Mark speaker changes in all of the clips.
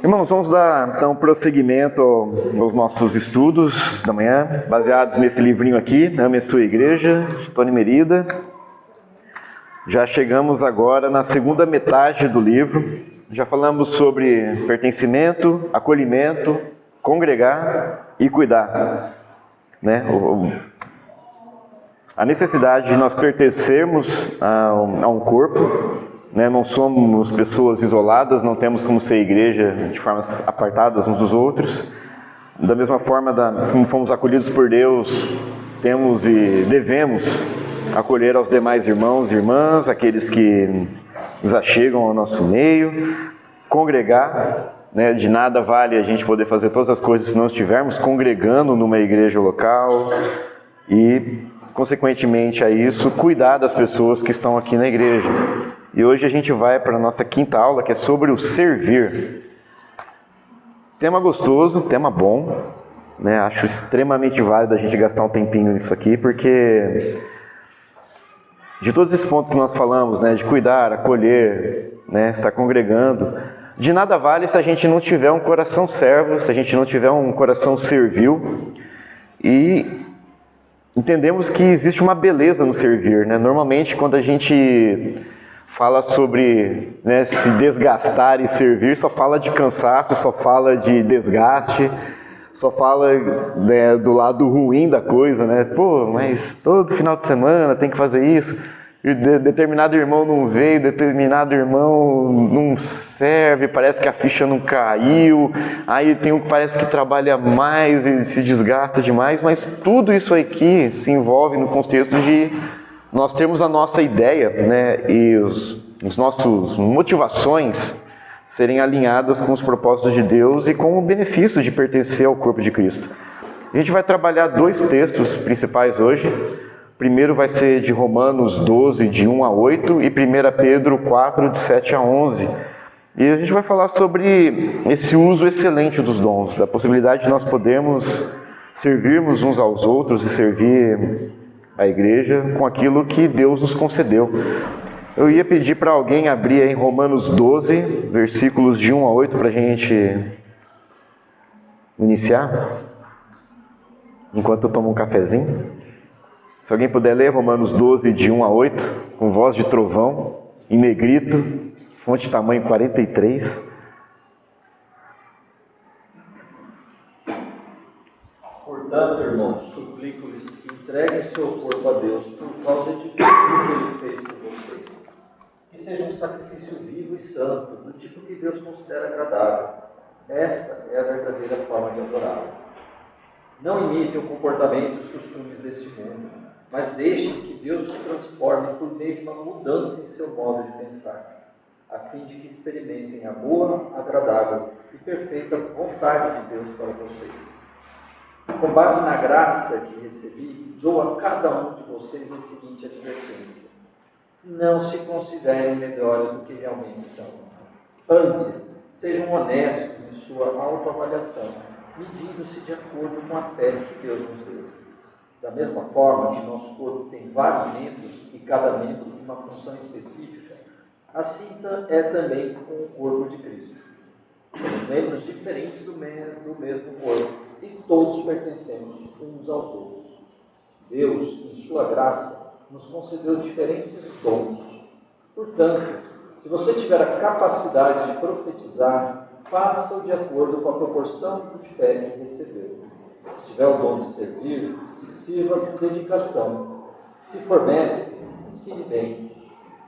Speaker 1: Irmãos, vamos dar então prosseguimento aos nossos estudos da manhã, baseados nesse livrinho aqui, Ame a Sua Igreja, de Tony Merida. Já chegamos agora na segunda metade do livro. Já falamos sobre pertencimento, acolhimento, congregar e cuidar, né? A necessidade de nós pertencermos a um corpo, né? Não somos pessoas isoladas, não temos como ser igreja de formas apartadas uns dos outros. Da mesma forma como fomos acolhidos por Deus, temos e devemos acolher aos demais irmãos e irmãs, aqueles que nos achegam ao nosso meio, congregar, né? De nada vale a gente poder fazer todas as coisas se não estivermos congregando numa igreja local e, consequentemente a isso, cuidar das pessoas que estão aqui na igreja. E hoje a gente vai para a nossa quinta aula, que é sobre o servir. Tema gostoso, tema bom, né? Acho extremamente válido a gente gastar um tempinho nisso aqui, porque de todos esses pontos que nós falamos, né, de cuidar, acolher, né, estar congregando, de nada vale se a gente não tiver um coração servo, se a gente não tiver um coração servil. E entendemos que existe uma beleza no servir, né? Normalmente quando a gente fala sobre, né, se desgastar e servir, só fala de cansaço, só fala de desgaste, só fala, né, do lado ruim da coisa, né? Pô, mas todo final de semana tem que fazer isso, e determinado irmão não veio, determinado irmão não serve, parece que a ficha não caiu, aí tem um que parece que trabalha mais e se desgasta demais, mas tudo isso aqui se envolve no contexto de nós termos a nossa ideia, né, e os nossos motivações serem alinhadas com os propósitos de Deus e com o benefício de pertencer ao corpo de Cristo. A gente vai trabalhar dois textos principais hoje. O primeiro vai ser de Romanos 12, de 1 a 8, e 1 Pedro 4, de 7 a 11. E a gente vai falar sobre esse uso excelente dos dons, da possibilidade de nós podermos servirmos uns aos outros e servir a igreja com aquilo que Deus nos concedeu. Eu ia pedir para alguém abrir em Romanos 12, versículos de 1 a 8, para a gente iniciar, enquanto eu tomo um cafezinho. Se alguém puder ler Romanos 12, de 1 a 8, com voz de trovão, em negrito, fonte tamanho 43.
Speaker 2: Portanto, irmãos, suplico-lhes que entreguem seu corpo a Deus por causa de tudo que Ele fez por vocês. Que seja um sacrifício vivo e santo, do tipo que Deus considera agradável. Essa é a verdadeira forma de adorá-lo. Não imitem o comportamento e os costumes deste mundo, mas deixem que Deus os transforme por meio de uma mudança em seu modo de pensar, a fim de que experimentem a boa, agradável e perfeita vontade de Deus para vocês. Com base na graça que recebi, dou a cada um de vocês a seguinte advertência: não se considerem melhores do que realmente são. Antes, sejam honestos em sua autoavaliação, medindo-se de acordo com a fé que Deus nos deu. Da mesma forma que nosso corpo tem vários membros e cada membro tem uma função específica, assim é também com o corpo de Cristo. Somos membros diferentes do mesmo corpo e todos pertencemos uns aos outros. Deus, em sua graça, nos concedeu diferentes dons. Portanto, se você tiver a capacidade de profetizar, faça-o de acordo com a proporção de fé que recebeu. Se tiver o dom de servir, sirva com dedicação. Se for mestre, ensine bem.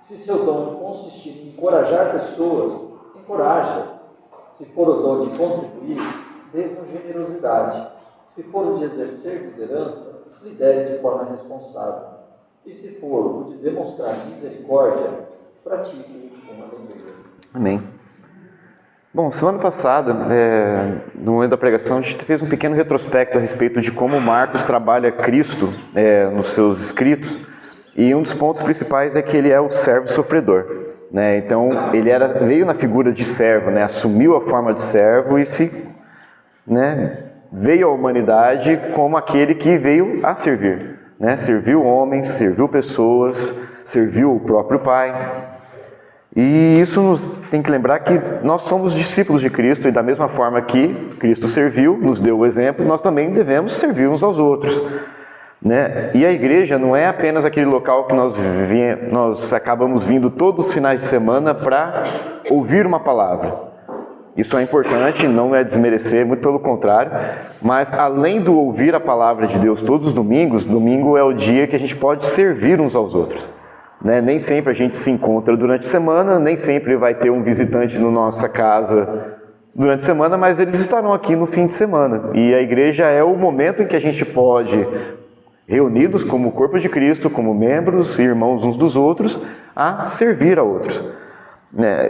Speaker 2: Se seu dom consistir em encorajar pessoas, encoraje-as. Se for o dom de contribuir, dê com generosidade. Se for o de exercer liderança, lidere de forma responsável. E se for o de demonstrar misericórdia, pratique com alegria.
Speaker 1: Amém. Bom, semana passada, no momento da pregação, a gente fez um pequeno retrospecto a respeito de como Marcos trabalha Cristo nos seus escritos, e um dos pontos principais é que ele é o servo sofredor, né? Então, ele veio na figura de servo, né? Assumiu a forma de servo e veio à humanidade como aquele que veio a servir, né? Serviu homens, serviu pessoas, serviu o próprio Pai. E isso nos tem que lembrar que nós somos discípulos de Cristo e da mesma forma que Cristo serviu, nos deu o exemplo, nós também devemos servir uns aos outros, né? E a igreja não é apenas aquele local que nós acabamos vindo todos os finais de semana para ouvir uma palavra. Isso é importante, não é desmerecer, muito pelo contrário, mas além do ouvir a palavra de Deus todos os domingos, domingo é o dia que a gente pode servir uns aos outros. Né? Nem sempre a gente se encontra durante a semana, nem sempre vai ter um visitante na nossa casa durante a semana, mas eles estarão aqui no fim de semana. E a igreja é o momento em que a gente pode, reunidos como corpo de Cristo, como membros e irmãos uns dos outros, a servir a outros.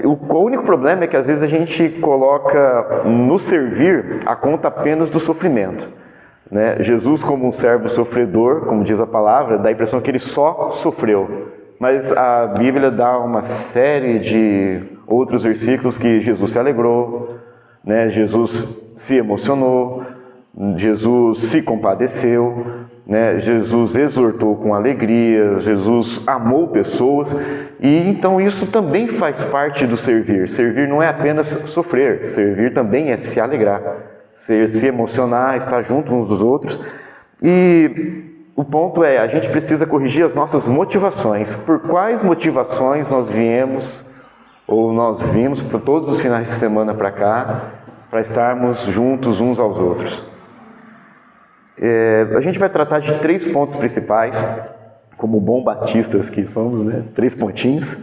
Speaker 1: O único problema é que às vezes a gente coloca no servir a conta apenas do sofrimento. Jesus, como um servo sofredor, como diz a palavra, dá a impressão que ele só sofreu. Mas a Bíblia dá uma série de outros versículos que Jesus se alegrou, Jesus se emocionou, Jesus se compadeceu, Jesus exortou com alegria, Jesus amou pessoas, e então isso também faz parte do servir. Servir não é apenas sofrer, servir também é se alegrar, se emocionar, estar junto uns dos outros. E o ponto é, a gente precisa corrigir as nossas motivações. Por quais motivações nós viemos, ou nós vimos por todos os finais de semana para cá, para estarmos juntos uns aos outros? A gente vai tratar de 3 pontos principais, como bom batistas que somos, 3 pontinhos.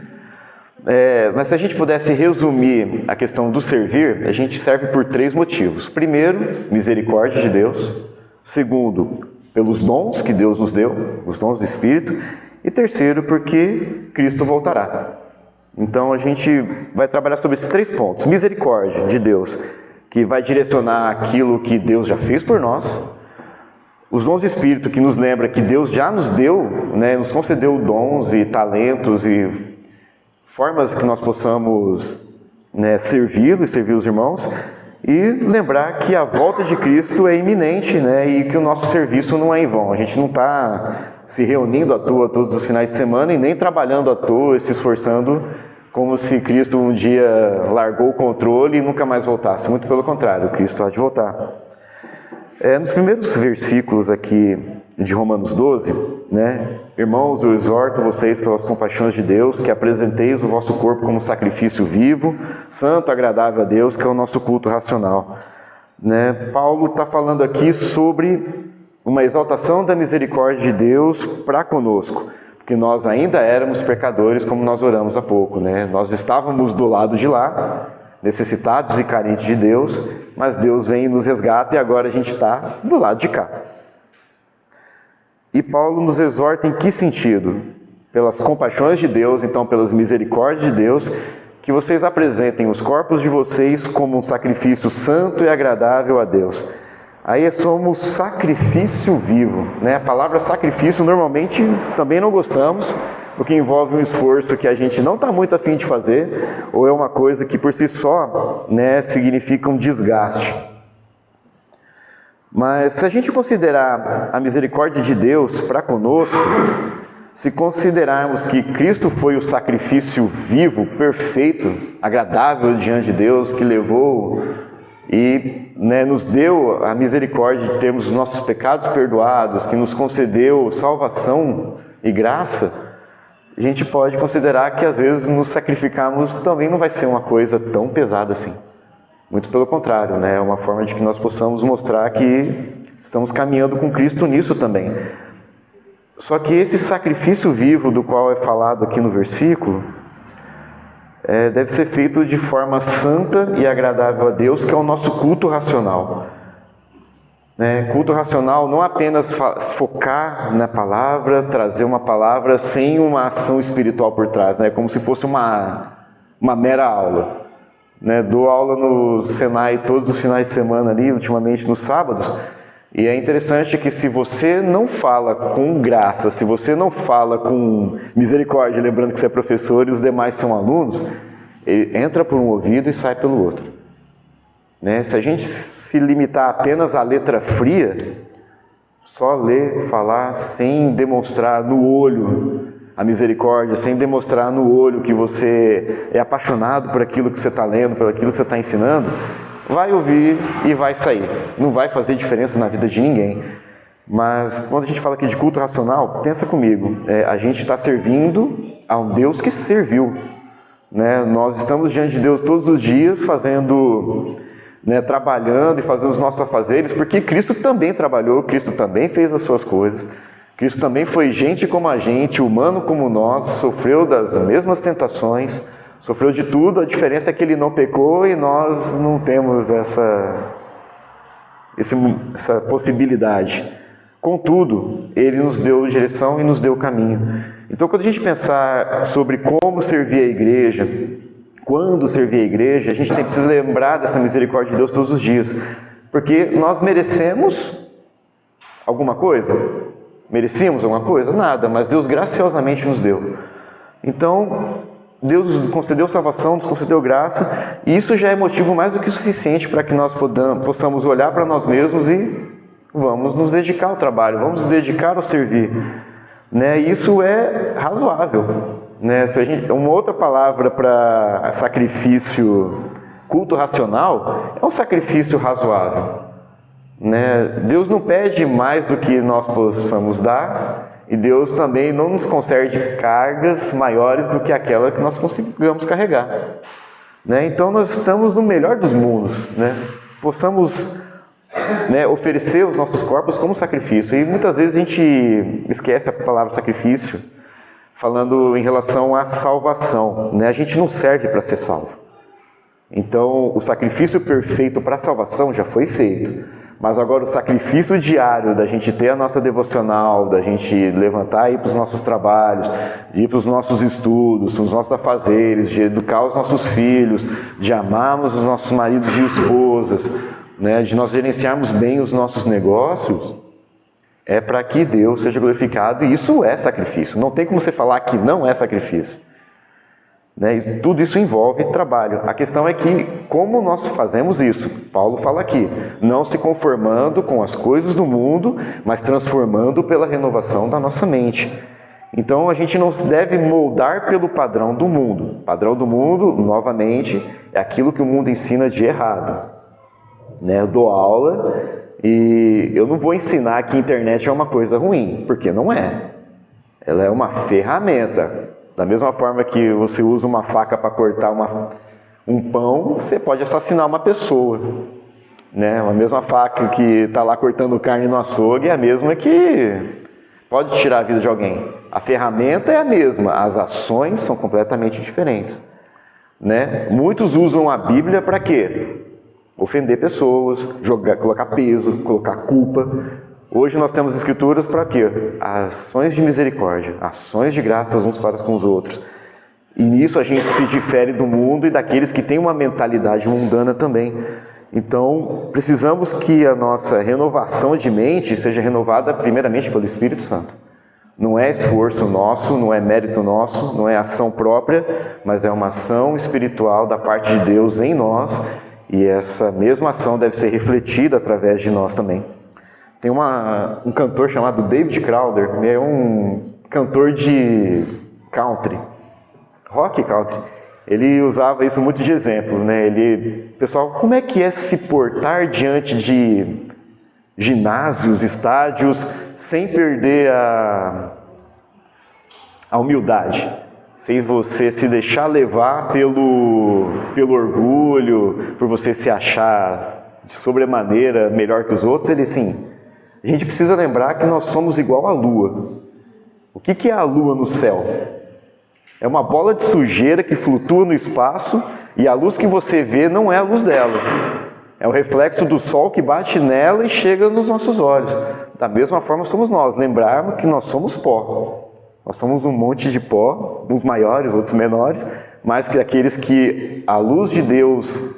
Speaker 1: Mas se a gente pudesse resumir a questão do servir, a gente serve por 3 motivos. Primeiro, misericórdia de Deus. Segundo, pelos dons que Deus nos deu, os dons do Espírito. E terceiro, porque Cristo voltará. Então a gente vai trabalhar sobre esses 3 pontos. Misericórdia de Deus, que vai direcionar aquilo que Deus já fez por nós. Os dons do Espírito, que nos lembra que Deus já nos deu, nos concedeu dons e talentos e formas que nós possamos servi-lo e servir os irmãos. E lembrar que a volta de Cristo é iminente, e que o nosso serviço não é em vão. A gente não está se reunindo à toa todos os finais de semana e nem trabalhando à toa e se esforçando como se Cristo um dia largou o controle e nunca mais voltasse. Muito pelo contrário, Cristo há de voltar. Nos primeiros versículos aqui de Romanos 12, irmãos, eu exorto vocês pelas compaixões de Deus, que apresenteis o vosso corpo como sacrifício vivo, santo, agradável a Deus, que é o nosso culto racional. Paulo está falando aqui sobre uma exaltação da misericórdia de Deus para conosco, porque nós ainda éramos pecadores, como nós oramos há pouco. Nós estávamos do lado de lá, necessitados e carentes de Deus, mas Deus vem e nos resgata e agora a gente está do lado de cá. E Paulo nos exorta em que sentido? Pelas compaixões de Deus, então pelas misericórdias de Deus, que vocês apresentem os corpos de vocês como um sacrifício santo e agradável a Deus. Aí somos sacrifício vivo. A palavra sacrifício normalmente também não gostamos, porque envolve um esforço que a gente não está muito afim de fazer, ou é uma coisa que por si só significa um desgaste. Mas se a gente considerar a misericórdia de Deus para conosco, se considerarmos que Cristo foi o sacrifício vivo, perfeito, agradável diante de Deus, que levou e nos deu a misericórdia de termos os nossos pecados perdoados, que nos concedeu salvação e graça, a gente pode considerar que às vezes nos sacrificarmos também não vai ser uma coisa tão pesada assim. Muito pelo contrário, é uma forma de que nós possamos mostrar que estamos caminhando com Cristo nisso também. Só que esse sacrifício vivo do qual é falado aqui no versículo, deve ser feito de forma santa e agradável a Deus, que é o nosso culto racional. Culto racional não apenas focar na palavra, trazer uma palavra sem uma ação espiritual por trás, como se fosse uma mera aula. Dou aula no Senai todos os finais de semana ali, ultimamente nos sábados, e é interessante que se você não fala com graça, se você não fala com misericórdia, lembrando que você é professor e os demais são alunos, ele entra por um ouvido e sai pelo outro. Se a gente se limitar apenas à letra fria, só ler, falar sem demonstrar no olho a misericórdia, sem demonstrar no olho que você é apaixonado por aquilo que você está lendo, por aquilo que você está ensinando, vai ouvir e vai sair. Não vai fazer diferença na vida de ninguém. Mas quando a gente fala aqui de culto racional, pensa comigo, a gente está servindo a um Deus que serviu. Né? Nós estamos diante de Deus todos os dias fazendo, né, trabalhando e fazendo os nossos afazeres, porque Cristo também trabalhou, Cristo também fez as suas coisas, Cristo também foi gente como a gente, humano como nós, sofreu das mesmas tentações, sofreu de tudo, a diferença é que ele não pecou e nós não temos essa possibilidade. Contudo, ele nos deu direção e nos deu caminho. Então, quando a gente pensar sobre como servir a igreja, quando servir a igreja, a gente precisa lembrar dessa misericórdia de Deus todos os dias. Porque nós merecemos alguma coisa? Merecíamos alguma coisa? Nada, mas Deus graciosamente nos deu. Então, Deus nos concedeu salvação, nos concedeu graça, e isso já é motivo mais do que suficiente para que nós possamos olhar para nós mesmos e vamos nos dedicar ao trabalho, vamos nos dedicar ao servir. Né? Isso é razoável. Né? Uma outra palavra para sacrifício, culto racional, é um sacrifício razoável. Né? Deus não pede mais do que nós possamos dar, e Deus também não nos concede cargas maiores do que aquela que nós consigamos carregar. Né? Então nós estamos no melhor dos mundos. Né? Possamos, né, oferecer os nossos corpos como sacrifício. E muitas vezes a gente esquece a palavra sacrifício, falando em relação à salvação. Né? A gente não serve para ser salvo. Então, o sacrifício perfeito para a salvação já foi feito. Mas agora o sacrifício diário da gente ter a nossa devocional, da gente levantar e ir para os nossos trabalhos, de ir para os nossos estudos, os nossos afazeres, de educar os nossos filhos, de amarmos os nossos maridos e esposas, né, de nós gerenciarmos bem os nossos negócios, é para que Deus seja glorificado, e isso é sacrifício. Não tem como você falar que não é sacrifício. Né? E tudo isso envolve trabalho. A questão é que, como nós fazemos isso? Paulo fala aqui, não se conformando com as coisas do mundo, mas transformando pela renovação da nossa mente. Então a gente não se deve moldar pelo padrão do mundo. O padrão do mundo, novamente, é aquilo que o mundo ensina de errado. Né? Eu dou aula e eu não vou ensinar que a internet é uma coisa ruim, porque não é. Ela é uma ferramenta. Da mesma forma que você usa uma faca para cortar um pão, você pode assassinar uma pessoa. Né? A mesma faca que está lá cortando carne no açougue é a mesma que pode tirar a vida de alguém. A ferramenta é a mesma, as ações são completamente diferentes. Né? Muitos usam a Bíblia para quê? Ofender pessoas, colocar peso, colocar culpa. Hoje nós temos escrituras para quê? Ações de misericórdia, ações de graças uns para com os outros. E nisso a gente se difere do mundo e daqueles que têm uma mentalidade mundana também. Então, precisamos que a nossa renovação de mente seja renovada primeiramente pelo Espírito Santo. Não é esforço nosso, não é mérito nosso, não é ação própria, mas é uma ação espiritual da parte de Deus em nós, e essa mesma ação deve ser refletida através de nós também. Tem um cantor chamado David Crowder, é um cantor de country, rock country. Ele usava isso muito de exemplo, né? Pessoal, como é que é se portar diante de ginásios, estádios, sem perder a humildade? Sem você se deixar levar pelo orgulho, por você se achar de sobremaneira melhor que os outros. Ele assim, a gente precisa lembrar que nós somos igual à lua. O que é a lua no céu? É uma bola de sujeira que flutua no espaço e a luz que você vê não é a luz dela. É o reflexo do sol que bate nela e chega nos nossos olhos. Da mesma forma somos nós, lembrarmos que nós somos pó. Nós somos um monte de pó, uns maiores, outros menores, mas que aqueles que a luz de Deus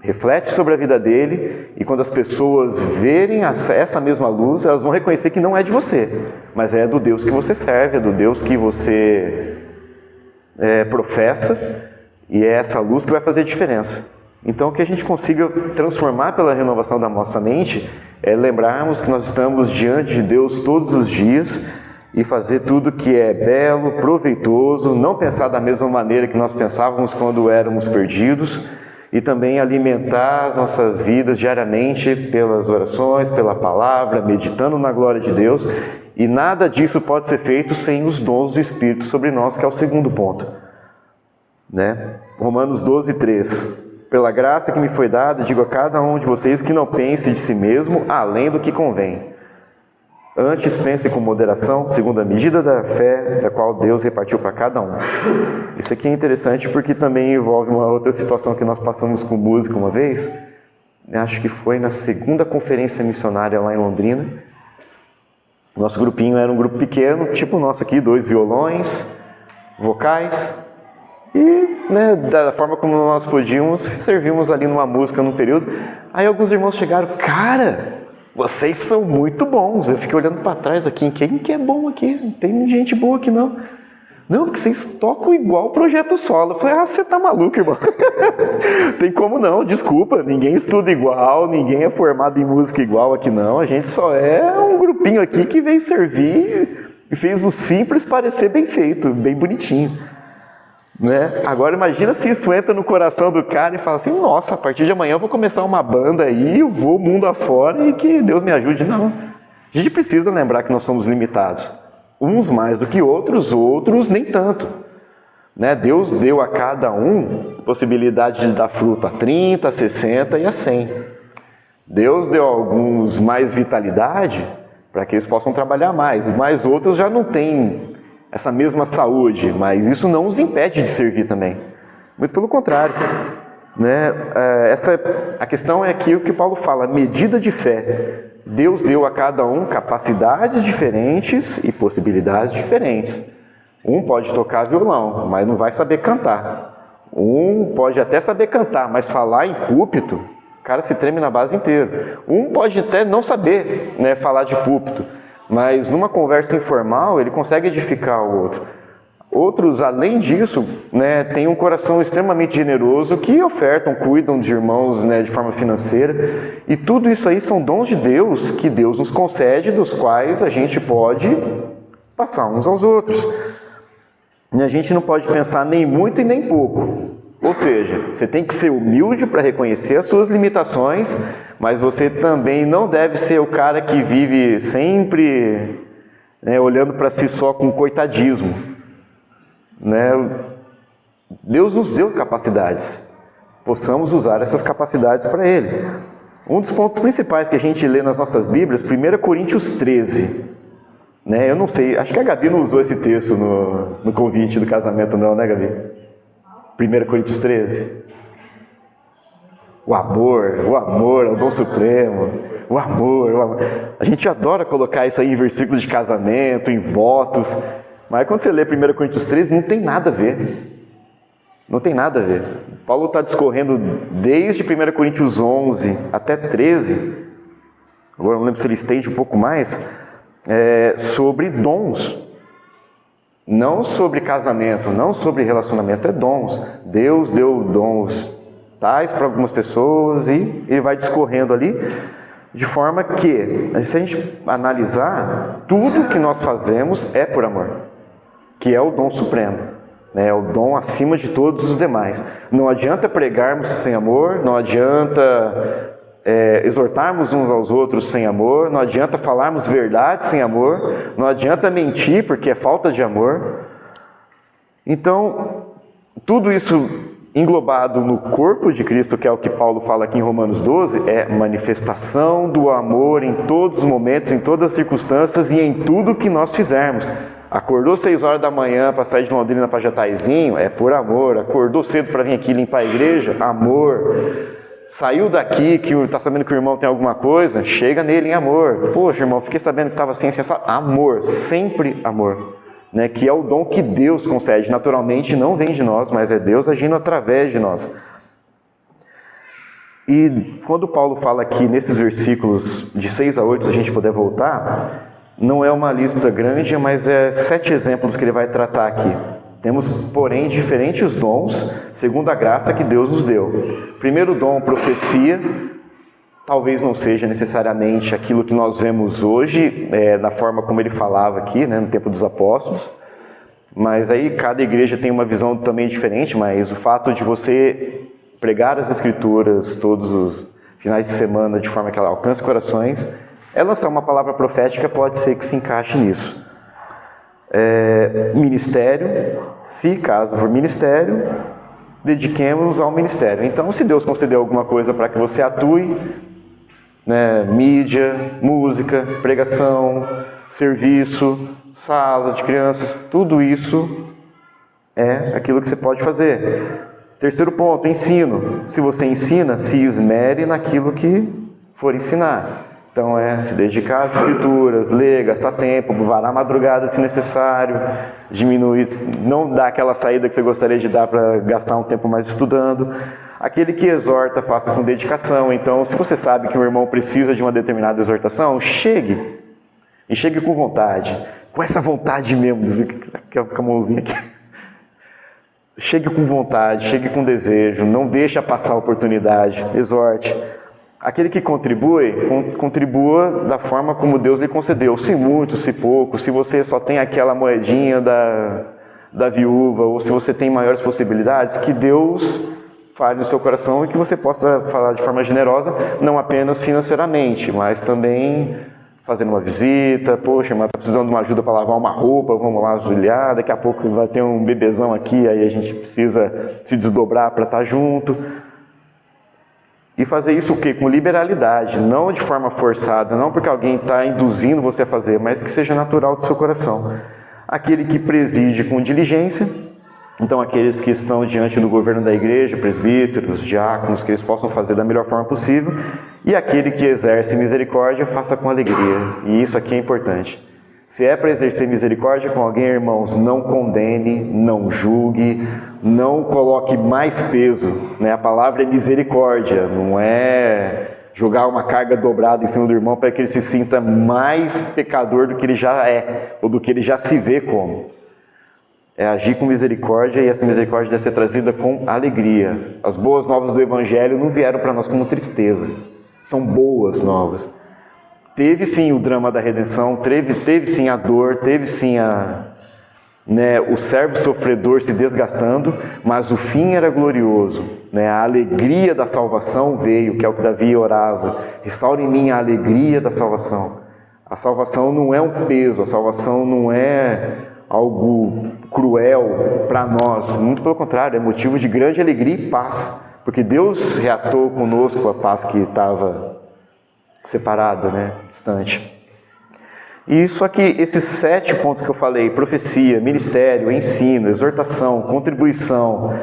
Speaker 1: reflete sobre a vida dele, e quando as pessoas verem essa mesma luz, elas vão reconhecer que não é de você, mas é do Deus que você serve, é do Deus que você professa, e é essa luz que vai fazer a diferença. Então, que a gente consiga transformar pela renovação da nossa mente, é lembrarmos que nós estamos diante de Deus todos os dias, e fazer tudo que é belo, proveitoso, não pensar da mesma maneira que nós pensávamos quando éramos perdidos, e também alimentar as nossas vidas diariamente pelas orações, pela palavra, meditando na glória de Deus, e nada disso pode ser feito sem os dons do Espírito sobre nós, que é o segundo ponto, né? Romanos 12, 3. Pela graça que me foi dada, digo a cada um de vocês que não pense de si mesmo além do que convém. Antes pense com moderação, segundo a medida da fé, da qual Deus repartiu para cada um. Isso aqui é interessante porque também envolve uma outra situação que nós passamos com música uma vez. Acho que foi na segunda conferência missionária lá em Londrina. Nosso grupinho era um grupo pequeno, tipo o nosso aqui, 2 violões, vocais. E, né, da forma como nós podíamos, servimos ali numa música num período. Aí alguns irmãos chegaram, cara, vocês são muito bons. Eu fiquei olhando para trás aqui, quem que é bom aqui? Não tem gente boa aqui não. Não, porque vocês tocam igual o Projeto Solo. Eu falei, você tá maluco, irmão. Tem como não, desculpa, ninguém estuda igual, ninguém é formado em música igual aqui não. A gente só é um grupinho aqui que veio servir e fez o simples parecer bem feito, bem bonitinho. Né? Agora imagina se isso entra no coração do cara e fala assim, nossa, a partir de amanhã eu vou começar uma banda aí, eu vou mundo afora e que Deus me ajude. Não, a gente precisa lembrar que nós somos limitados, uns mais do que outros nem tanto, né? Deus deu a cada um a possibilidade de dar fruto a 30, a 60 e a 100. Deus deu a alguns mais vitalidade para que eles possam trabalhar mais, mas outros já não têm essa mesma saúde, mas isso não os impede de servir também. Muito pelo contrário, né? A questão é aqui o que Paulo fala, medida de fé. Deus deu a cada um capacidades diferentes e possibilidades diferentes. Um pode tocar violão, mas não vai saber cantar. Um pode até saber cantar, mas falar em púlpito, o cara se treme na base inteira. Um pode até não saber, né, falar de púlpito, mas numa conversa informal ele consegue edificar o outro. Outros, além disso, né, têm um coração extremamente generoso que ofertam, cuidam de irmãos, né, de forma financeira. E tudo isso aí são dons de Deus que Deus nos concede, dos quais a gente pode passar uns aos outros. E a gente não pode pensar nem muito e nem pouco. Ou seja, você tem que ser humilde para reconhecer as suas limitações, mas você também não deve ser o cara que vive sempre, né, olhando para si só com coitadismo, né? Deus nos deu capacidades, possamos usar essas capacidades para Ele. Um dos pontos principais que a gente lê nas nossas Bíblias, 1 Coríntios 13, né? Eu não sei, acho que a Gabi não usou esse texto no convite do casamento não, né, Gabi? 1 Coríntios 13. O amor é o dom supremo. O amor. A gente adora colocar isso aí em versículos de casamento, em votos. Mas quando você lê 1 Coríntios 13, não tem nada a ver. Não tem nada a ver. Paulo está discorrendo desde 1 Coríntios 11 até 13. Agora não lembro se ele estende um pouco mais. Sobre dons. Não sobre casamento, não sobre relacionamento, é dons. Deus deu dons tais para algumas pessoas e ele vai discorrendo ali, de forma que, se a gente analisar, tudo que nós fazemos é por amor, que é o dom supremo, né? É o dom acima de todos os demais. Não adianta pregarmos sem amor, não adianta exortarmos uns aos outros sem amor, não adianta falarmos verdade sem amor, não adianta mentir porque é falta de amor. Então, tudo isso englobado no corpo de Cristo, que é o que Paulo fala aqui em Romanos 12, é manifestação do amor em todos os momentos, em todas as circunstâncias e em tudo que nós fizermos. Acordou 6 horas da manhã para sair de Londrina para Jataizinho, é por amor. Acordou cedo para vir aqui limpar a igreja, amor. Saiu daqui, que está sabendo que o irmão tem alguma coisa, chega nele em amor. Poxa, irmão, fiquei sabendo que estava assim, amor, sempre amor, né? Que é o dom que Deus concede. Naturalmente não vem de nós, mas é Deus agindo através de nós. E quando Paulo fala aqui nesses versículos de 6 a 8, se a gente puder voltar, não é uma lista grande, mas 7 exemplos que ele vai tratar aqui. Temos, porém, diferentes dons, segundo a graça que Deus nos deu. Primeiro dom, profecia. talvez não seja necessariamente aquilo que nós vemos hoje, da forma como ele falava aqui, né, no tempo dos apóstolos, mas aí cada igreja tem uma visão também diferente, mas o fato de você pregar as Escrituras todos os finais de semana de forma que ela alcance corações, elas são uma palavra profética, pode ser que se encaixe nisso. Ministério, se caso for ministério, dediquemos ao ministério. Então, se Deus concedeu alguma coisa para que você atue, né, mídia, música, pregação, serviço, sala de crianças, tudo isso é aquilo que você pode fazer. Terceiro ponto, ensino. Se você ensina, se esmere naquilo que for ensinar. Então se dedicar às Escrituras, ler, gastar tempo, varar a madrugada se necessário, diminuir, não dar aquela saída que você gostaria de dar para gastar um tempo mais estudando. Aquele que exorta, faça com dedicação. Então, se você sabe que um irmão precisa de uma determinada exortação, chegue. E chegue com vontade. Com essa vontade mesmo, com a mãozinha aqui. Chegue com vontade, chegue com desejo, não deixe passar a oportunidade, exorte. Aquele que contribui, contribua da forma como Deus lhe concedeu, se muito, se pouco, se você só tem aquela moedinha da viúva, ou se você tem maiores possibilidades, que Deus fale no seu coração e que você possa falar de forma generosa, não apenas financeiramente, mas também fazendo uma visita, poxa, mas está precisando de uma ajuda para lavar uma roupa, vamos lá auxiliar, daqui a pouco vai ter um bebezão aqui, aí a gente precisa se desdobrar para estar junto. E fazer isso o quê? Com liberalidade, não de forma forçada, não porque alguém está induzindo você a fazer, mas que seja natural do seu coração. Aquele que preside com diligência, então aqueles que estão diante do governo da igreja, presbíteros, diáconos, que eles possam fazer da melhor forma possível, e aquele que exerce misericórdia, faça com alegria. E isso aqui é importante. Se é para exercer misericórdia com alguém, irmãos, não condene, não julgue, não coloque mais peso, né? A palavra é misericórdia, não é jogar uma carga dobrada em cima do irmão para que ele se sinta mais pecador do que ele já é, ou do que ele já se vê como. É agir com misericórdia, e essa misericórdia deve ser trazida com alegria. As boas novas do Evangelho não vieram para nós como tristeza, são boas novas. Teve sim o drama da redenção, teve sim a dor, teve sim o servo sofredor se desgastando, mas o fim era glorioso. A alegria da salvação veio, que é o que Davi orava. Restaure em mim a alegria da salvação. A salvação não é um peso, a salvação não é algo cruel para nós. Muito pelo contrário, é motivo de grande alegria e paz. Porque Deus reatou conosco a paz que estava separada, distante. E só que esses 7 pontos que eu falei, profecia, ministério, ensino, exortação, contribuição,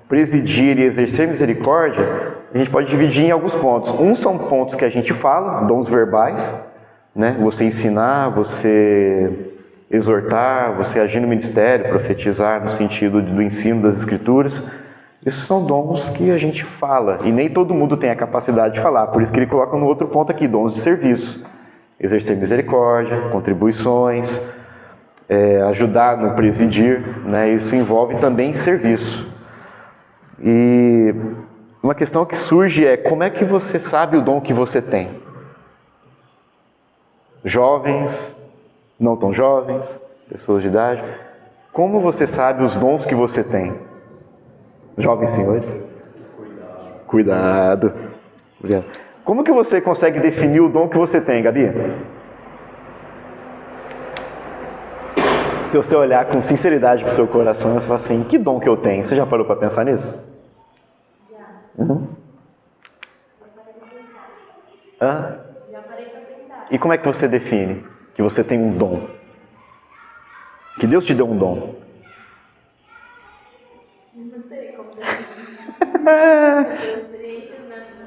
Speaker 1: presidir e exercer misericórdia, a gente pode dividir em alguns pontos. São pontos que a gente fala, dons verbais, você ensinar, você exortar, você agir no ministério, profetizar no sentido do ensino das Escrituras. Esses são dons que a gente fala, e nem todo mundo tem a capacidade de falar, por isso que ele coloca no outro ponto aqui, dons de serviço. Exercer misericórdia, contribuições, ajudar no presidir, isso envolve também serviço. E uma questão que surge é, como é que você sabe o dom que você tem? Jovens, não tão jovens, pessoas de idade, como você sabe os dons que você tem? Jovens senhores? Cuidado. Obrigado. Como que você consegue definir o dom que você tem, Gabi? Se você olhar com sinceridade para o seu coração, você fala assim, que dom que eu tenho? Você já parou para pensar nisso?
Speaker 3: Já.
Speaker 1: Uhum.
Speaker 3: Já parei para pensar.
Speaker 1: Hã?
Speaker 3: Já parei para pensar.
Speaker 1: E como é que você define que você tem um dom? Que Deus te deu um dom?
Speaker 3: Não sei como definir. Pela experiência, assim,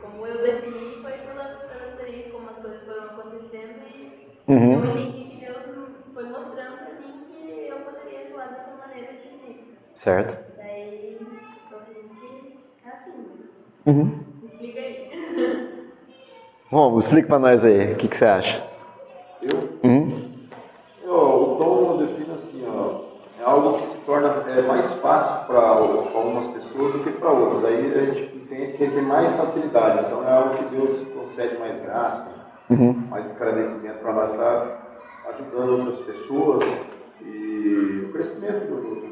Speaker 3: como eu defini, foi pela experiência, como as coisas foram acontecendo, e eu entendi que Deus foi mostrando para mim que eu poderia atuar dessa maneira específica.
Speaker 1: Certo.
Speaker 3: Daí, eu acredito que é assim, mas explica aí.
Speaker 1: Bom, explica para nós aí, o que você acha?
Speaker 2: O dom eu defino assim,
Speaker 4: é algo que se torna mais fácil para algumas pessoas do que para outras. Aí a gente entende que tem mais facilidade. Então é algo que Deus concede mais graça, mais esclarecimento para nós estar ajudando outras pessoas e o crescimento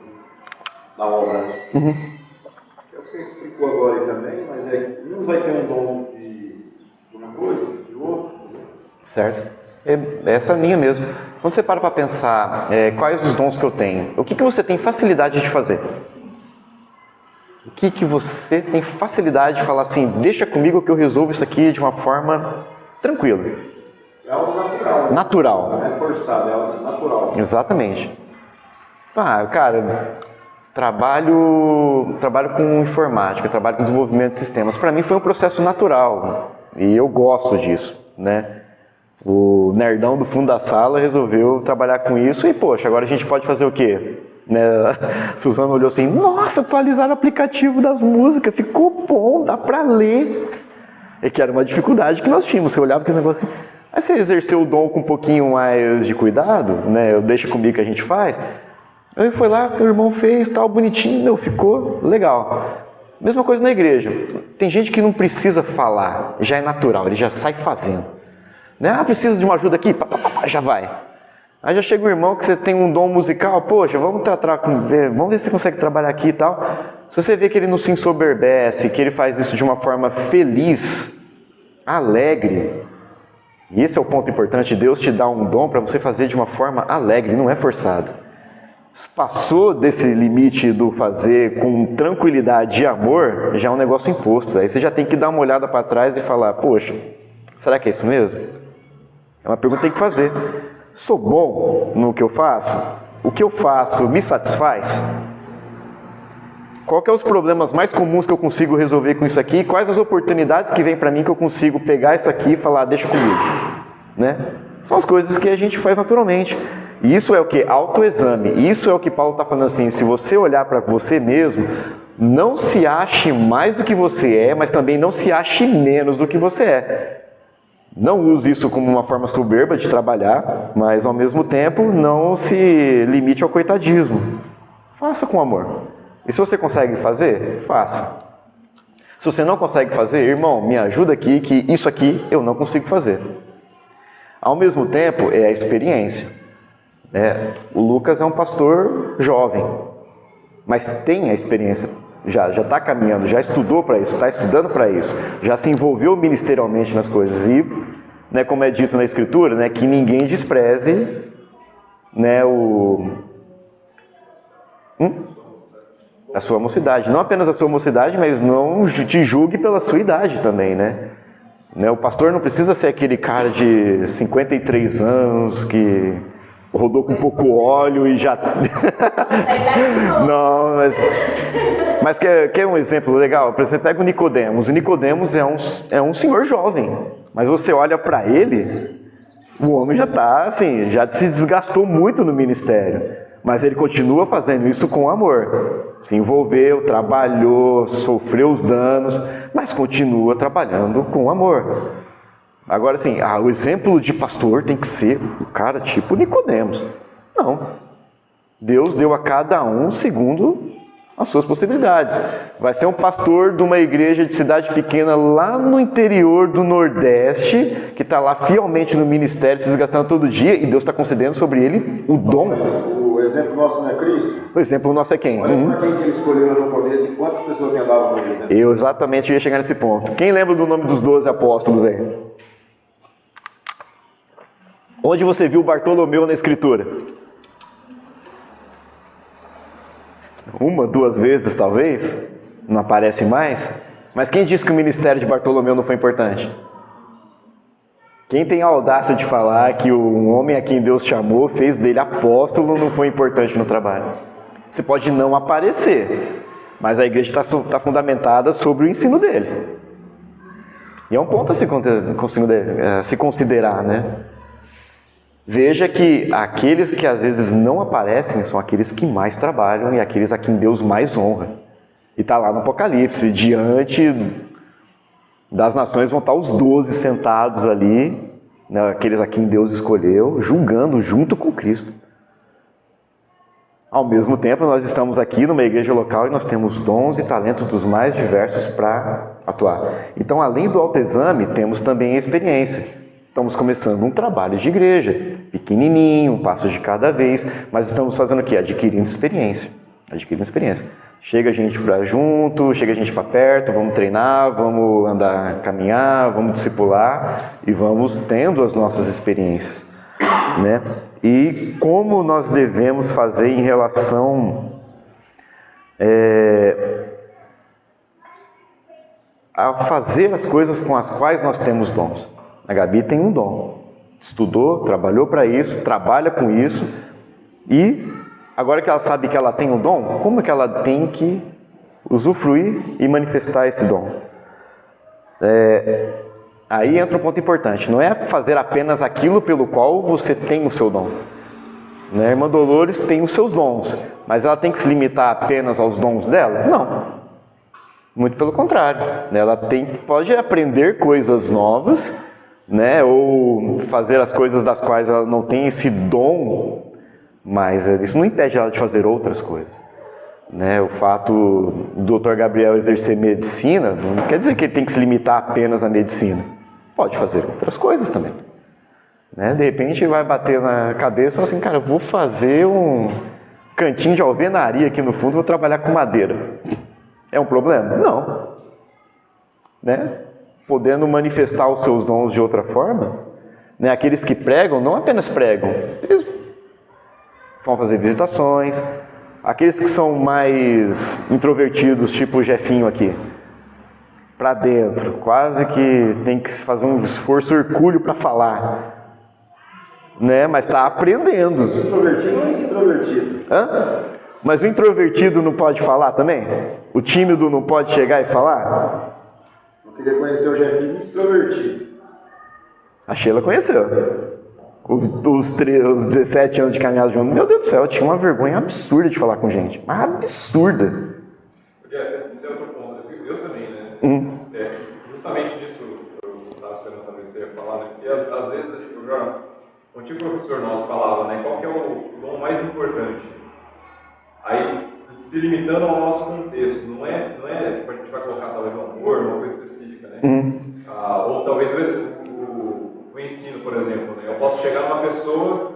Speaker 4: da obra. É o que você explicou agora aí também, mas uns vai ter um dom de uma coisa, de outra.
Speaker 1: Certo. É essa linha mesmo. Quando você para pensar quais os dons que eu tenho, o que você tem facilidade de fazer? O que você tem facilidade de falar assim, deixa comigo que eu resolvo isso aqui de uma forma tranquila?
Speaker 4: É algo natural.
Speaker 1: Natural.
Speaker 4: Não é forçado, é algo natural.
Speaker 1: Exatamente. Cara, trabalho com informática, trabalho com desenvolvimento de sistemas. Para mim foi um processo natural e eu gosto disso, né? O nerdão do fundo da sala resolveu trabalhar com isso e, poxa, agora a gente pode fazer o quê? Né? Suzana olhou assim, nossa, atualizaram o aplicativo das músicas, ficou bom, dá pra ler. E que era uma dificuldade que nós tínhamos, você olhava aquele negócio assim, aí você exerceu o dom com um pouquinho mais de cuidado, né? Deixa comigo que a gente faz. Aí foi lá, o irmão fez, tal, bonitinho, ficou legal. Mesma coisa na igreja, tem gente que não precisa falar, já é natural, ele já sai fazendo. Né? Precisa de uma ajuda aqui? Já vai. Aí já chega o irmão que você tem um dom musical, poxa, vamos ver se você consegue trabalhar aqui e tal. Se você vê que ele não se ensoberbece, que ele faz isso de uma forma feliz, alegre, e esse é o ponto importante, Deus te dá um dom para você fazer de uma forma alegre, não é forçado. Passou desse limite do fazer com tranquilidade e amor, já é um negócio imposto. Aí você já tem que dar uma olhada para trás e falar, poxa, será que é isso mesmo? É uma pergunta que tem que fazer. Sou bom no que eu faço? O que eu faço me satisfaz? Qual que é os problemas mais comuns que eu consigo resolver com isso aqui? Quais as oportunidades que vêm para mim que eu consigo pegar isso aqui e falar, deixa comigo? Né? São as coisas que a gente faz naturalmente. E isso é o que? Autoexame. Isso é o que Paulo está falando assim, se você olhar para você mesmo, não se ache mais do que você é, mas também não se ache menos do que você é. Não use isso como uma forma soberba de trabalhar, mas ao mesmo tempo não se limite ao coitadismo. Faça com amor. E se você consegue fazer, faça. Se você não consegue fazer, irmão, me ajuda aqui, que isso aqui eu não consigo fazer. Ao mesmo tempo, é a experiência. O Lucas é um pastor jovem, mas tem a experiência. Já está caminhando, já estudou para isso, está estudando para isso, já se envolveu ministerialmente nas coisas. E, né, como é dito na Escritura, né, que ninguém despreze, né, a sua mocidade. Não apenas a sua mocidade, mas não te julgue pela sua idade também, né? O pastor não precisa ser aquele cara de 53 anos que rodou com pouco óleo e já... Não, mas quer um exemplo legal? Você pega o Nicodemos. O Nicodemos é um senhor jovem, mas você olha para ele, o homem já está assim, já se desgastou muito no ministério, mas ele continua fazendo isso com amor. Se envolveu, trabalhou, sofreu os danos, mas continua trabalhando com amor. Agora, assim, o exemplo de pastor tem que ser o cara tipo Nicodemos. Não. Deus deu a cada um segundo as suas possibilidades. Vai ser um pastor de uma igreja de cidade pequena lá no interior do Nordeste, que está lá fielmente no ministério, se desgastando todo dia, e Deus está concedendo sobre ele o dom.
Speaker 4: O exemplo nosso não é Cristo?
Speaker 1: O exemplo nosso é quem?
Speaker 4: Olha para quem que ele escolheu no começo e quantas pessoas tem andado com ele, né?
Speaker 1: Eu exatamente ia chegar nesse ponto. Quem lembra do nome dos 12 apóstolos aí? Onde você viu Bartolomeu na Escritura? Uma, duas vezes talvez? Não aparece mais? Mas quem disse que o ministério de Bartolomeu não foi importante? Quem tem a audácia de falar que o homem a quem Deus chamou, fez dele apóstolo, não foi importante no trabalho? Você pode não aparecer, mas a igreja está fundamentada sobre o ensino dele. E é um ponto a se considerar, né? Veja que aqueles que às vezes não aparecem são aqueles que mais trabalham e aqueles a quem Deus mais honra. E está lá no Apocalipse, diante das nações vão estar os 12 sentados ali, né, aqueles a quem Deus escolheu, julgando junto com Cristo. Ao mesmo tempo, nós estamos aqui numa igreja local e nós temos dons e talentos dos mais diversos para atuar. Então, além do autoexame, temos também a experiência. Estamos começando um trabalho de igreja, pequenininho, um passo de cada vez, mas estamos fazendo o quê? Adquirindo experiência. Chega a gente para junto, chega a gente para perto, vamos treinar, vamos andar, caminhar, vamos discipular e vamos tendo as nossas experiências, né? E como nós devemos fazer em relação a fazer as coisas com as quais nós temos dons. A Gabi tem um dom, estudou, trabalhou para isso, trabalha com isso e agora que ela sabe que ela tem um dom, como que ela tem que usufruir e manifestar esse dom? Aí entra um ponto importante, não é fazer apenas aquilo pelo qual você tem o seu dom. Né? A irmã Dolores tem os seus dons, mas ela tem que se limitar apenas aos dons dela? Não. Muito pelo contrário. Né? Ela pode aprender coisas novas, né? Ou fazer as coisas das quais ela não tem esse dom, mas isso não impede ela de fazer outras coisas. Né? O fato do Dr. Gabriel exercer medicina não quer dizer que ele tem que se limitar apenas à medicina. Pode fazer outras coisas também. Né? De repente vai bater na cabeça e fala assim, cara, eu vou fazer um cantinho de alvenaria aqui no fundo, vou trabalhar com madeira. É um problema? Não. Né? Podendo manifestar os seus dons de outra forma, né? Aqueles que pregam, não apenas pregam, eles vão fazer visitações. Aqueles que são mais introvertidos, tipo o Jefinho aqui, para dentro, quase que tem que fazer um esforço hercúleo para falar, né? Mas está aprendendo.
Speaker 4: Introvertido ou extrovertido?
Speaker 1: Hã? Mas o introvertido não pode falar também? O tímido não pode chegar e falar?
Speaker 4: Eu queria conhecer o Jefinho extrovertido.
Speaker 1: A Sheila conheceu. Os 17 anos de caminhada junto, meu Deus do céu, eu tinha uma vergonha absurda de falar com gente. Mas absurda.
Speaker 5: Esse é outro ponto. Eu também, né? Justamente disso eu estava esperando também você ia falar, né? Porque às vezes o antigo professor nosso falava, né? Qual que é o dom mais importante? Aí, se limitando ao nosso contexto, não é tipo, a gente vai colocar talvez um amor, uma coisa específica, né? Ou talvez o ensino, por exemplo, né? Eu posso chegar numa pessoa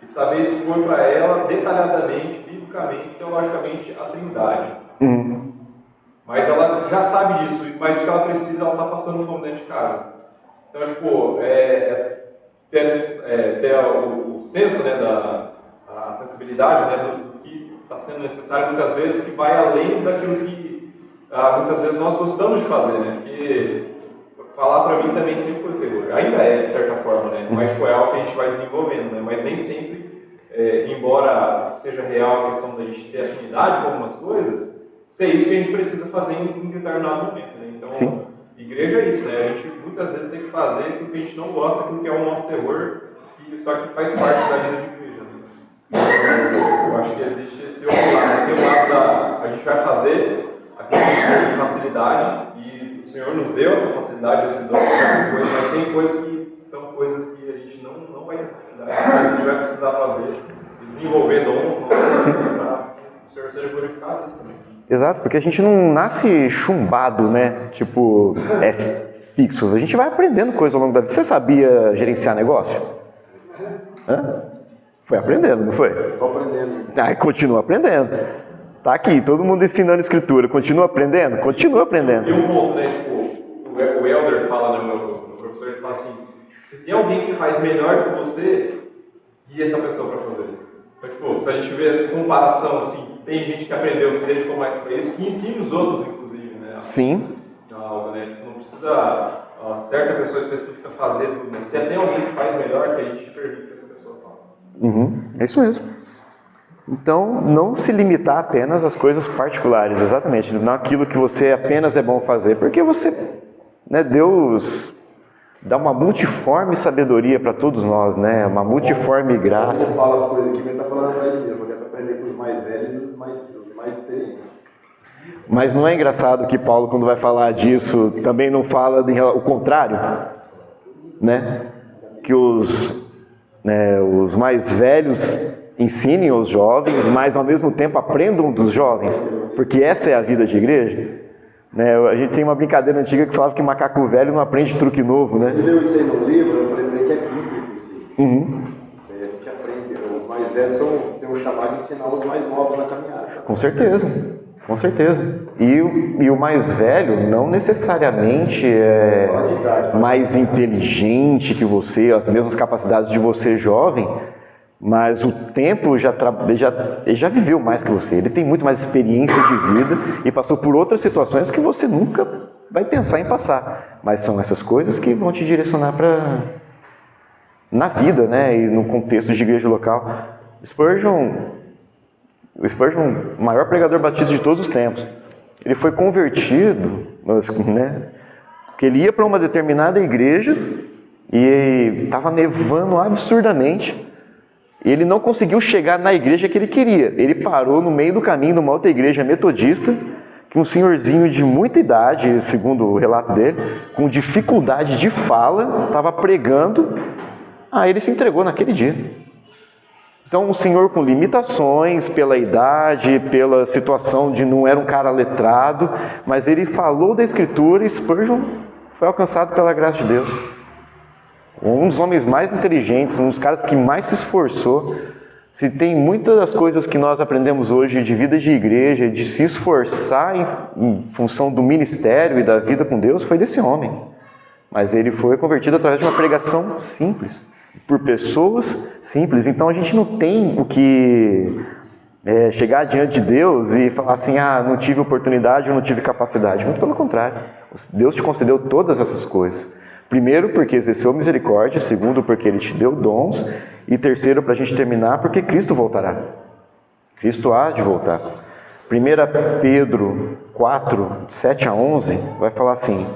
Speaker 5: e saber expor para ela detalhadamente, biblicamente, teologicamente, a Trindade. Mas ela já sabe disso, mas o que ela precisa, ela está passando fome dentro de casa. Então, tipo, ter o senso, né, a sensibilidade, né, do que está sendo necessário muitas vezes, que vai além daquilo que muitas vezes nós gostamos de fazer, né? Porque falar para mim também sempre foi terror. Ainda é, de certa forma, né? Mas tipo, é algo que a gente vai desenvolvendo, né? Mas nem sempre, embora seja real a questão da gente ter afinidade com algumas coisas, ser isso que a gente precisa fazer em determinado momento, né? Então,
Speaker 1: Sim.
Speaker 5: Igreja é isso, né? A gente muitas vezes tem que fazer aquilo que a gente não gosta, aquilo que é o nosso terror, só que faz parte da vida de igreja, né? Eu acho que existe esse outro lado, né? Tem um lado a gente vai fazer aquilo que a gente tem facilidade, e o Senhor nos deu essa facilidade, esse dom, certas coisas, mas tem coisas que são coisas que a gente não vai ter facilidade, mas a gente vai precisar fazer, desenvolver dons para o Senhor seja glorificado nisso também.
Speaker 1: Exato, porque a gente não nasce chumbado, né? Tipo, é fixo. A gente vai aprendendo coisas ao longo da vida. Você sabia gerenciar negócio? Hã? Foi aprendendo, não foi?
Speaker 4: Estou aprendendo.
Speaker 1: Ah, continua aprendendo. Tá aqui, todo mundo ensinando escritura. Continua aprendendo? Continua aprendendo.
Speaker 5: E um ponto, né? Tipo, o Elder fala, né? O professor, ele fala assim: se tem alguém que faz melhor que você, guia essa pessoa para fazer. Então, tipo, se a gente vê essa comparação, assim, tem gente que aprendeu, se dedicou mais para isso, que ensina os outros, inclusive, né?
Speaker 1: Sim.
Speaker 5: Algo, né? Tipo, não precisa certa pessoa específica fazer tudo, mas se tem alguém que faz melhor, que a gente permite que essa pessoa faça.
Speaker 1: É isso mesmo. Então, não se limitar apenas às coisas particulares, exatamente. Não aquilo que você apenas é bom fazer, porque você, né, Deus dá uma multiforme sabedoria para todos nós, né? Uma multiforme graça.
Speaker 4: Eu falo as coisas aqui, mas está falando atrás de mim, porque é para aprender com os mais velhos e os mais experientes.
Speaker 1: Mas não é engraçado que Paulo, quando vai falar disso, também não fala o contrário, né? Que os mais velhos ensinem os jovens, mas ao mesmo tempo aprendam dos jovens, porque essa é a vida de igreja. Né? A gente tem uma brincadeira antiga que falava que macaco velho não aprende truque novo, né?
Speaker 4: Ele leu isso aí no livro, eu falei que é bíblico isso aí. Isso aí a gente aprende. Os mais velhos têm um chamado de ensinar os mais novos na caminhada.
Speaker 1: Com certeza, com certeza. E o mais velho não necessariamente é mais inteligente que você, as mesmas capacidades de você jovem, mas o tempo ele já viveu mais que você, ele tem muito mais experiência de vida e passou por outras situações que você nunca vai pensar em passar. Mas são essas coisas que vão te direcionar na vida, né? E no contexto de igreja local. Spurgeon, o maior pregador batista de todos os tempos, ele foi convertido, né? Porque ele ia para uma determinada igreja e estava nevando absurdamente. E ele não conseguiu chegar na igreja que ele queria. Ele parou no meio do caminho de uma outra igreja metodista, que um senhorzinho de muita idade, segundo o relato dele, com dificuldade de fala, estava pregando. Ele se entregou naquele dia. Então, um senhor com limitações, pela idade, pela situação de não era um cara letrado, mas ele falou da Escritura e Spurgeon foi alcançado pela graça de Deus. Um dos homens mais inteligentes, um dos caras que mais se esforçou. Se tem muitas das coisas que nós aprendemos hoje de vida de igreja, de se esforçar em função do ministério e da vida com Deus, foi desse homem. Mas ele foi convertido através de uma pregação simples, por pessoas simples. Então a gente não tem o que chegar diante de Deus e falar assim, não tive oportunidade, eu não tive capacidade. Muito pelo contrário, Deus te concedeu todas essas coisas. Primeiro, porque exerceu misericórdia. Segundo, porque Ele te deu dons. E terceiro, para a gente terminar, porque Cristo voltará. Cristo há de voltar. 1 Pedro 4, 7 a 11, vai falar assim: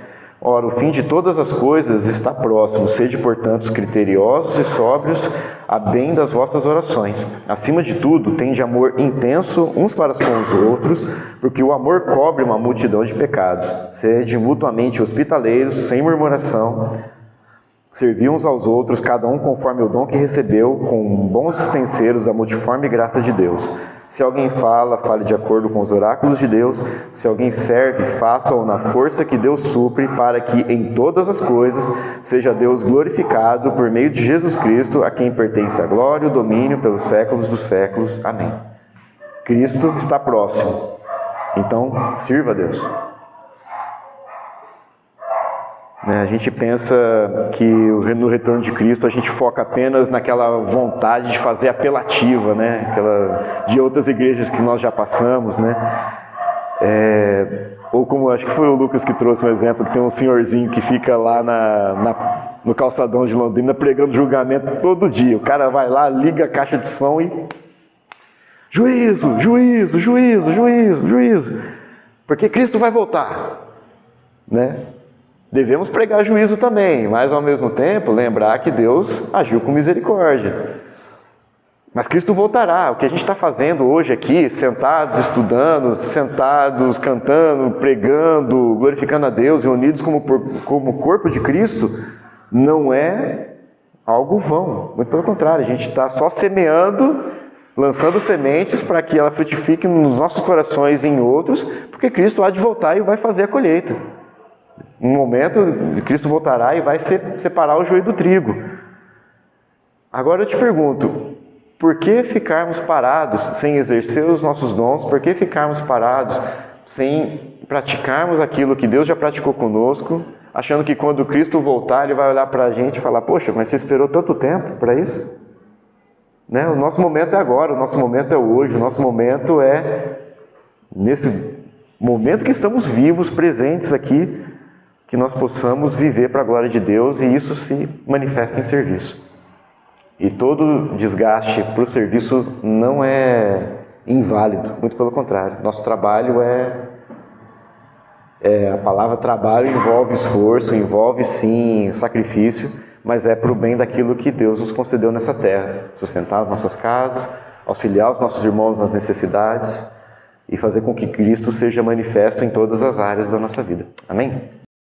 Speaker 1: ora, o fim de todas as coisas está próximo. Sede, portanto, criteriosos e sóbrios, a bem das vossas orações. Acima de tudo, tende amor intenso uns para com os outros, porque o amor cobre uma multidão de pecados. Sede mutuamente hospitaleiros, sem murmuração. Servi uns aos outros, cada um conforme o dom que recebeu, com bons dispenseiros da multiforme graça de Deus. Se alguém fala, fale de acordo com os oráculos de Deus. Se alguém serve, faça-o na força que Deus supre, para que em todas as coisas seja Deus glorificado por meio de Jesus Cristo, a quem pertence a glória e o domínio pelos séculos dos séculos. Amém. Cristo está próximo. Então, sirva a Deus. A gente pensa que no retorno de Cristo a gente foca apenas naquela vontade de fazer apelativa, né? De outras igrejas que nós já passamos, né? Ou como acho que foi o Lucas que trouxe um exemplo, que tem um senhorzinho que fica lá no calçadão de Londrina pregando julgamento todo dia. O cara vai lá, liga a caixa de som e... Juízo, juízo, juízo, juízo, juízo. Porque Cristo vai voltar, né? Devemos pregar juízo também, mas ao mesmo tempo lembrar que Deus agiu com misericórdia. Mas Cristo voltará. O que a gente está fazendo hoje aqui, sentados estudando, sentados cantando, pregando, glorificando a Deus, reunidos como corpo de Cristo, não é algo vão. Muito pelo contrário, a gente está só semeando, lançando sementes para que ela frutifique nos nossos corações e em outros, porque Cristo há de voltar e vai fazer a colheita. Um momento, Cristo voltará e vai separar o joio do trigo. Agora eu te pergunto, por que ficarmos parados sem exercer os nossos dons? Por que ficarmos parados sem praticarmos aquilo que Deus já praticou conosco, achando que quando Cristo voltar, Ele vai olhar para a gente e falar: poxa, mas você esperou tanto tempo para isso? Né? O nosso momento é agora, o nosso momento é hoje, o nosso momento é nesse momento que estamos vivos, presentes aqui, que nós possamos viver para a glória de Deus e isso se manifesta em serviço. E todo desgaste para o serviço não é inválido, muito pelo contrário. Nosso trabalho a palavra trabalho envolve esforço, envolve sim sacrifício, mas é para o bem daquilo que Deus nos concedeu nessa terra. Sustentar as nossas casas, auxiliar os nossos irmãos nas necessidades e fazer com que Cristo seja manifesto em todas as áreas da nossa vida. Amém?